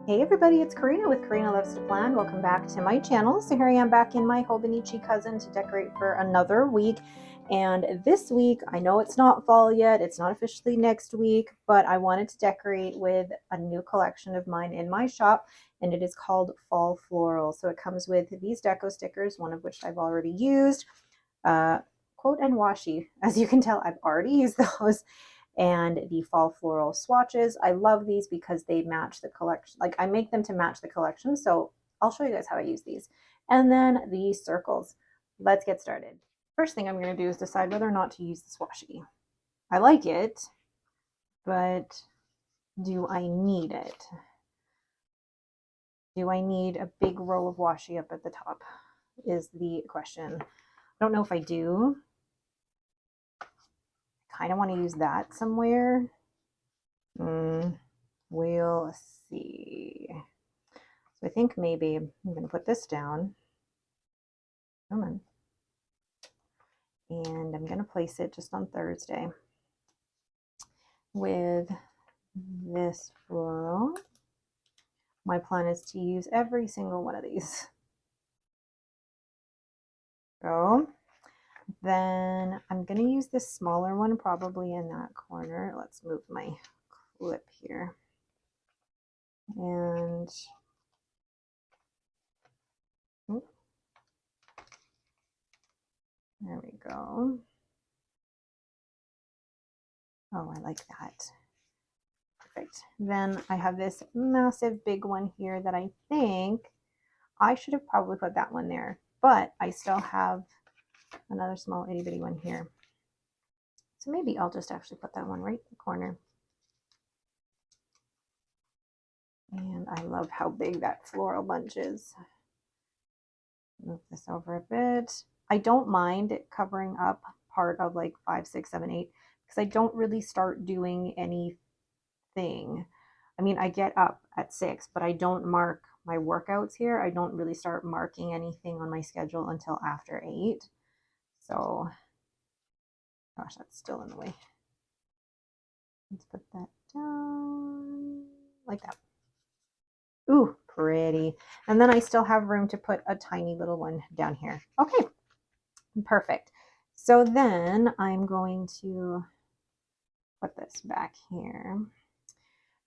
Hey everybody, it's Karina with Karina Loves to Plan. Welcome back to my channel. So here I am back in my Hobonichi cousin to decorate for another week. And this week, I know it's not fall yet, it's not officially next week, but I wanted to decorate with a new collection of mine in my shop, and it is called Fall Floral. So it comes with these deco stickers, one of which I've already used, quote and washi. As you can tell, I've already used those, and the fall floral swatches. I love these because they match the collection. Like I make them to match the collection. So I'll show you guys how I use these. And then the circles. Let's get started. First thing I'm going to do is decide whether or not to use this washi. I like it, but do I need it? Do I need a big roll of washi up at the top is the question. I don't know if I do. Kind of want to use that somewhere. We'll see. So I think maybe I'm going to put this down. Come on. And I'm going to place it just on Thursday with this floral. My plan is to use every single one of these. So then I'm going to use this smaller one probably in that corner. Let's move my clip here. And there we go. Oh, I like that. Perfect. Then I have this massive big one here that I think I should have probably put that one there, but I still have another small itty bitty one here. So maybe I'll just actually put that one right in the corner. And I love how big that floral bunch is. Move this over a bit. I don't mind it covering up part of like 5, 6, 7, 8 because I don't really start doing anything. I mean, I get up at 6, but I don't mark my workouts here. I don't really start marking anything on my schedule until after 8. So, gosh, that's still in the way. Let's put that down like that. Ooh, pretty. And then I still have room to put a tiny little one down here. Okay, perfect. So then I'm going to put this back here.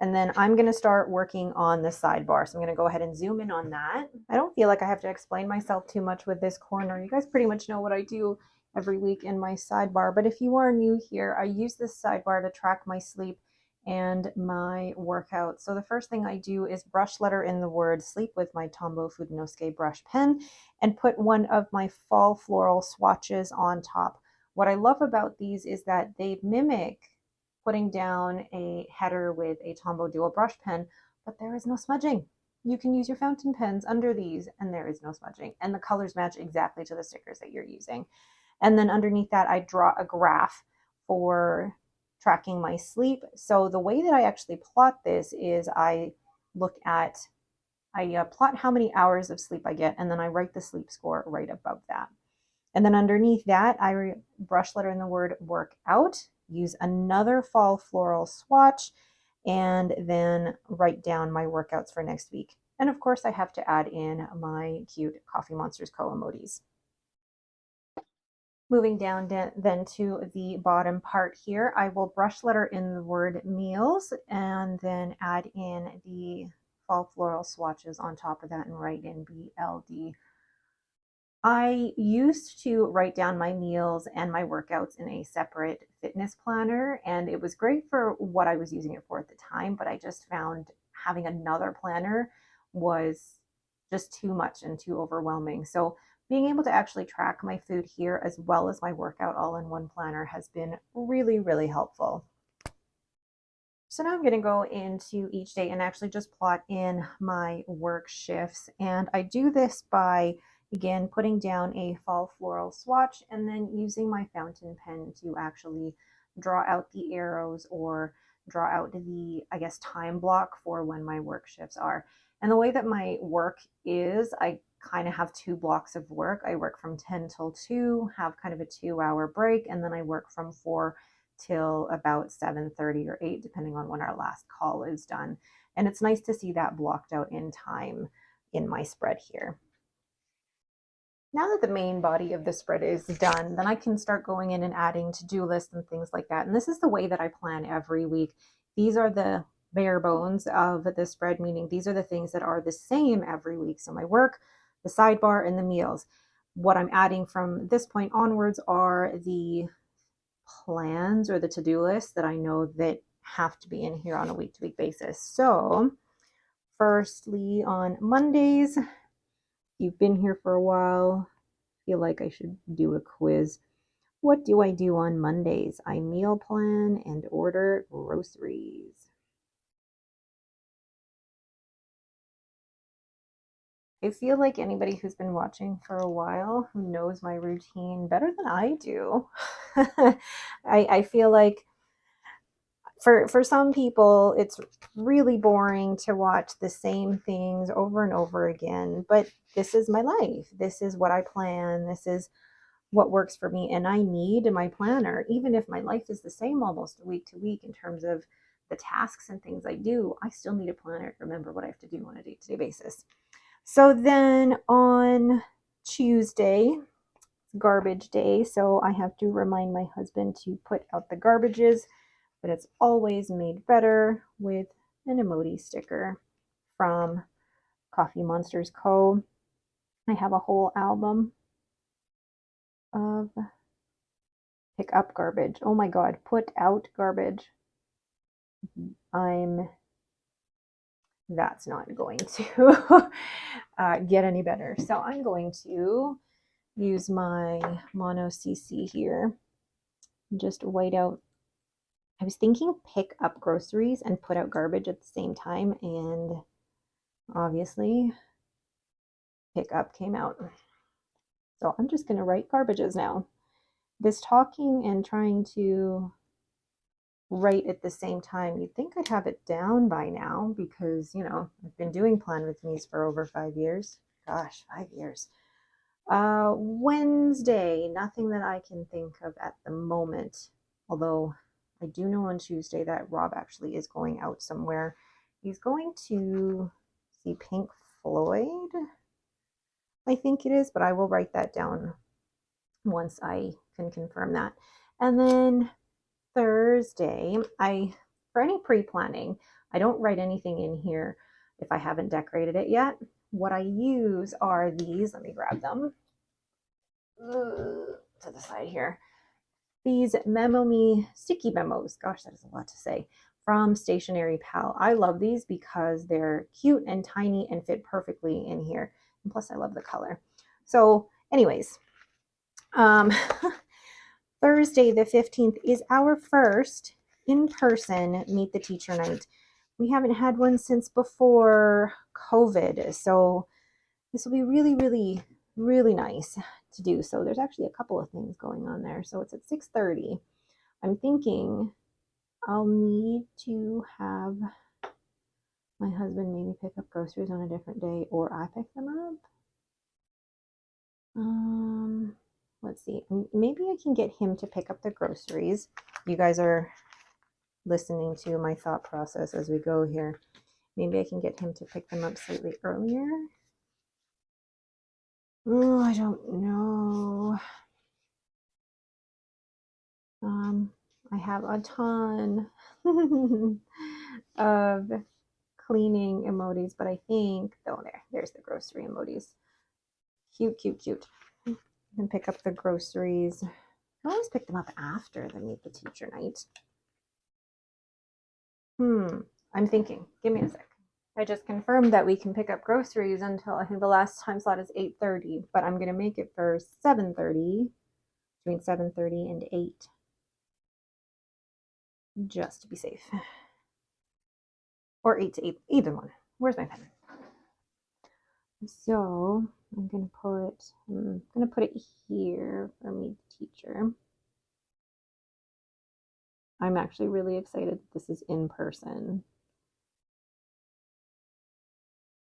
And then I'm going to start working on the sidebar. So I'm going to go ahead and zoom in on that. I don't feel like I have to explain myself too much with this corner. You guys pretty much know what I do every week in my sidebar. But if you are new here, I use this sidebar to track my sleep and my workout. So the first thing I do is brush letter in the word sleep with my Tombow Fudenosuke brush pen and put one of my fall floral swatches on top. What I love about these is that they mimic putting down a header with a Tombow Dual brush pen, but there is no smudging. You can use your fountain pens under these and there is no smudging. And the colors match exactly to the stickers that you're using. And then underneath that, I draw a graph for tracking my sleep. So the way that I actually plot this is I plot how many hours of sleep I get, and then I write the sleep score right above that. And then underneath that, I brush letter in the word workout, use another fall floral swatch, and then write down my workouts for next week. And of course, I have to add in my cute Coffee Monsters co-emojis. Moving down then to the bottom part here, I will brush letter in the word meals and then add in the fall floral swatches on top of that and write in BLD. I used to write down my meals and my workouts in a separate fitness planner, and it was great for what I was using it for at the time, but I just found having another planner was just too much and too overwhelming. So being able to actually track my food here as well as my workout all in one planner has been really, really helpful. So now I'm going to go into each day and actually just plot in my work shifts. And I do this by, again, putting down a fall floral swatch and then using my fountain pen to actually draw out the arrows or draw out the, I guess, time block for when my work shifts are. And the way that my work is, I kind of have 2 blocks of work. I work from 10 till 2, have kind of a 2-hour break, and then I work from 4 till about 7:30 or 8, depending on when our last call is done. And it's nice to see that blocked out in time in my spread here. Now that the main body of the spread is done, then I can start going in and adding to-do lists and things like that. And this is the way that I plan every week. These are the bare bones of the spread, meaning these are the things that are the same every week. So my work, the sidebar, and the meals. What I'm adding from this point onwards are the plans or the to-do lists that I know that have to be in here on a week-to-week basis. So firstly, on Mondays, you've been here for a while, feel like I should do a quiz. What do I do on Mondays? I meal plan and order groceries. I feel like anybody who's been watching for a while who knows my routine better than I do. I feel like for some people, it's really boring to watch the same things over and over again, but this is my life. This is what I plan. This is what works for me. And I need my planner, even if my life is the same almost week to week in terms of the tasks and things I do, I still need a planner to remember what I have to do on a day-to-day basis. So then on Tuesday, garbage day. So I have to remind my husband to put out the garbages, but it's always made better with an emoji sticker from Coffee Monsters Co. I have a whole album of pick up garbage. Oh my God, put out garbage. That's not going to get any better. So I'm going to use my Mono CC here, just white out. I was thinking pick up groceries and put out garbage at the same time, and obviously pick up came out. So I'm just going to write garbages now. This talking and trying to write at the same time, you'd think I'd have it down by now because, you know, I've been doing Plan With Me's for over 5 years. Gosh, 5 years. Wednesday, nothing that I can think of at the moment, although I do know on Tuesday that Rob actually is going out somewhere. He's going to see Pink Floyd, I think it is, but I will write that down once I can confirm that. And then Thursday, for any pre-planning, I don't write anything in here if I haven't decorated it yet. What I use are these, let me grab them to the side here. These Memo Me sticky memos. Gosh, that is a lot to say. From Stationery Pal. I love these because they're cute and tiny and fit perfectly in here. And plus, I love the color. So anyways, Thursday the 15th is our first in-person Meet the Teacher night. We haven't had one since before COVID, so this will be really, really, really nice to do. So there's actually a couple of things going on there. So it's at 6:30. I'm thinking I'll need to have my husband maybe pick up groceries on a different day, or I pick them up. Let's see, maybe I can get him to pick up the groceries. You guys are listening to my thought process as we go here. Maybe I can get him to pick them up slightly earlier. Oh, I don't know. I have a ton of cleaning emojis, but I think, oh, there's the grocery emojis. Cute, cute, cute. And pick up the groceries. I always pick them up after the Meet the Teacher night. I'm thinking. Give me a sec. I just confirmed that we can pick up groceries until I think the last time slot is 8:30, but I'm going to make it for 7:30, between 7:30 and 8, just to be safe. Or 8 to 8, either one. Where's my pen? So I'm going to put it here for Meet the Teacher. I'm actually really excited that this is in person.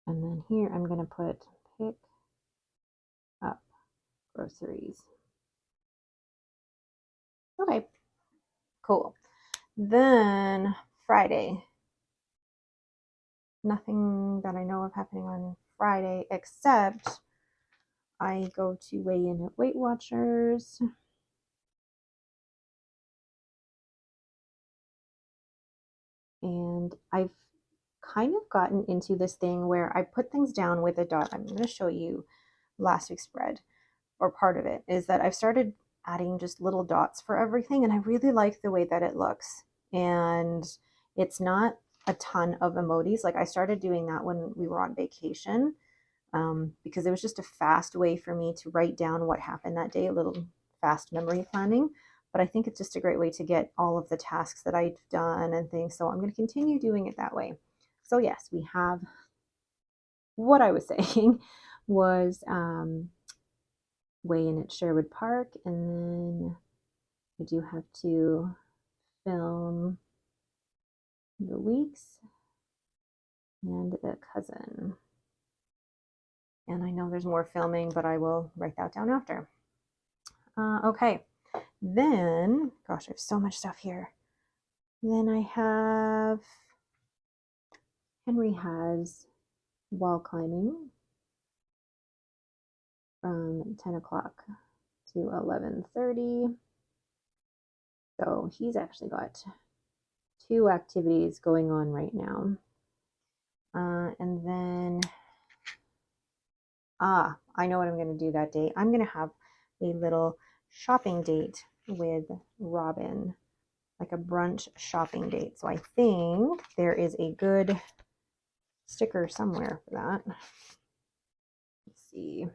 And then here I'm going to put pick up groceries. Okay, cool. Then Friday. nothing that I know of happening on Friday, except I go to weigh in at Weight Watchers. And I've kind of gotten into this thing where I put things down with a dot. I'm going to show you last week's spread, or part of it is that I've started adding just little dots for everything, and I really like the way that it looks. And it's not a ton of emojis. Like I started doing that when we were on vacation, because it was just a fast way for me to write down what happened that day, a little fast memory planning. But I think it's just a great way to get all of the tasks that I've done and things. So I'm going to continue doing it that way. So yes, we have, what I was saying was weigh in at Sherwood Park, and then I do have to film the weeks and the cousin. And I know there's more filming, but I will write that down after. Okay, then, gosh, I have so much stuff here. Then I have, Henry has wall climbing from 10 o'clock to 11:30. So he's actually got 2 activities going on right now. And then, I know what I'm going to do that day. I'm going to have a little shopping date with Robin, like a brunch shopping date. So I think there is a good sticker somewhere for that. Let's see.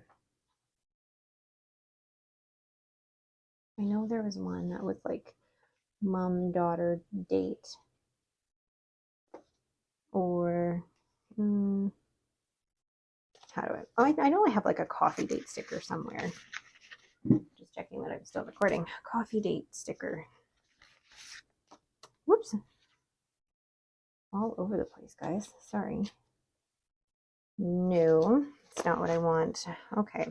I know there was one that was like mom-daughter date, or how do I know I have like a coffee date sticker somewhere. Just checking that I'm still recording. Coffee date sticker. Whoops. All over the place, guys. Sorry. No, it's not what I want. Okay.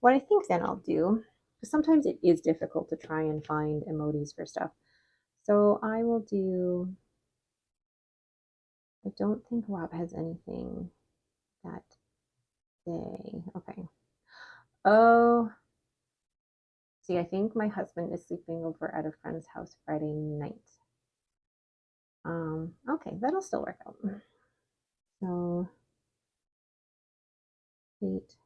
What I think then I'll do, because sometimes it is difficult to try and find emojis for stuff. So I will do, I don't think Rob has anything that day. Okay. Oh, see, I think my husband is sleeping over at a friend's house Friday night. Okay, that'll still work out. So, 8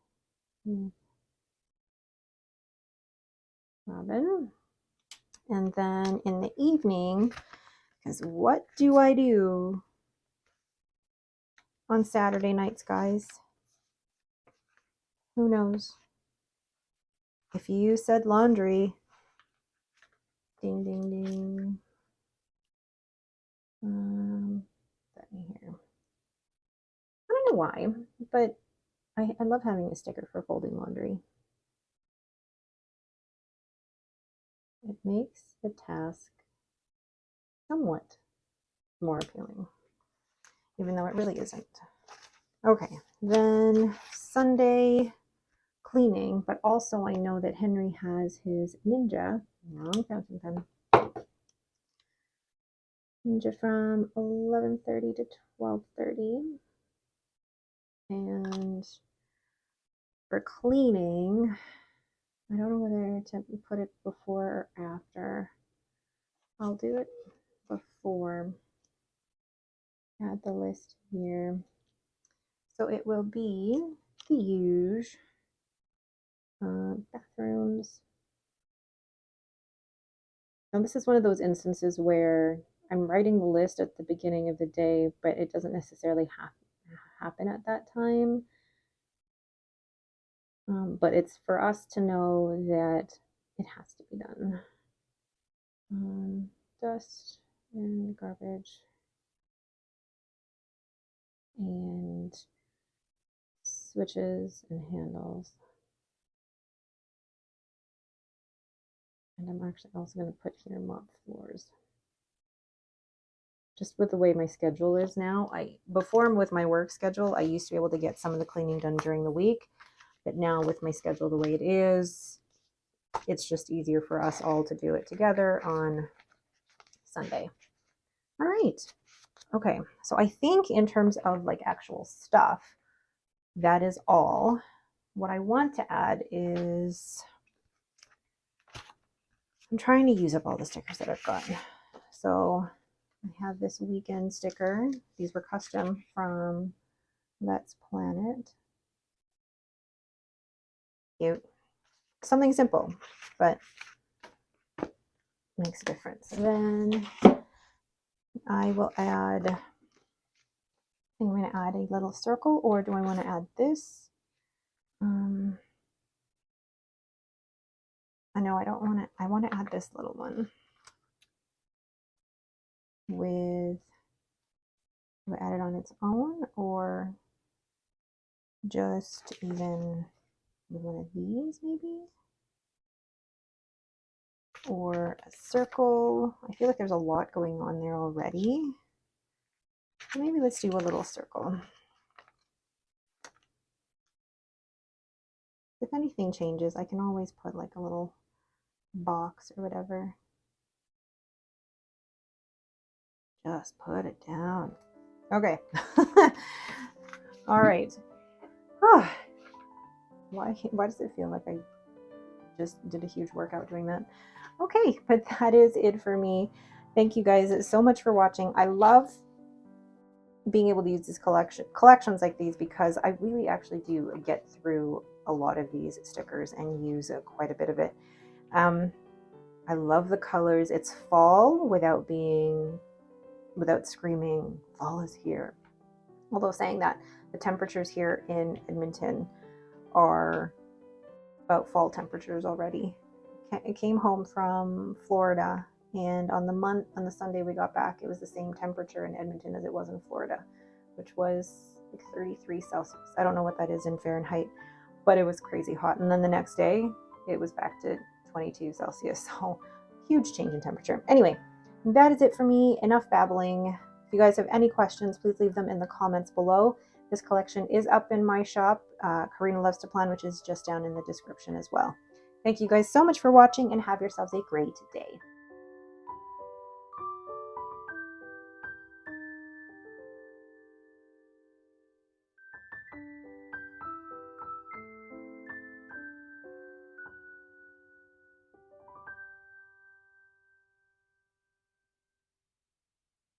Robin. And then in the evening, because what do I do on Saturday nights, guys? Who knows? If you said laundry, ding, ding, ding. Let me hear. I don't know why, but I love having a sticker for folding laundry. It makes the task somewhat more appealing, even though it really isn't. Okay, then Sunday cleaning, but also I know that Henry has his Ninja, wrong fountain pen, Ninja from 11:30 to 12:30. And for cleaning, I don't know whether to put it before or after. I'll do it before. Add the list here. So it will be the huge bathrooms. Now this is one of those instances where I'm writing the list at the beginning of the day, but it doesn't necessarily happen at that time. But it's for us to know that it has to be done. Dust and garbage and switches and handles. And I'm actually also going to put here mop floors. Just with the way my schedule is now, before with my work schedule, I used to be able to get some of the cleaning done during the week, but now with my schedule the way it is, it's just easier for us all to do it together on Sunday. All right. Okay, so I think in terms of like actual stuff, that is all. What I want to add is, I'm trying to use up all the stickers that I've got. So I have this weekend sticker. These were custom from Let's Planet. Cute. Something simple, but makes a difference. Then I will add, I think I'm going to add a little circle, or do I want to add this? I know I don't want to, I want to add this little one with, do I add it on its own, or just even with one of these maybe? Or a circle. I feel like there's a lot going on there already. Maybe let's do a little circle. If anything changes, I can always put like a little box or whatever. Just put it down. Okay. All right. Why does it feel like I just did a huge workout doing that? Okay, but that is it for me. Thank you guys so much for watching. I love being able to use these collections like these, because I really actually do get through a lot of these stickers and use quite a bit of it. I love the colors. It's fall without screaming fall is here. Although saying that, the temperatures here in Edmonton are about fall temperatures already. I came home from Florida, and on the Sunday we got back, it was the same temperature in Edmonton as it was in Florida, which was like 33 Celsius. I don't know what that is in Fahrenheit, but it was crazy hot. And then the next day it was back to 22 Celsius. So huge change in temperature. Anyway, that is it for me. Enough babbling. If you guys have any questions, please leave them in the comments below. This collection is up in my shop, Karina Loves to Plan, which is just down in the description as well. Thank you guys so much for watching, and have yourselves a great day.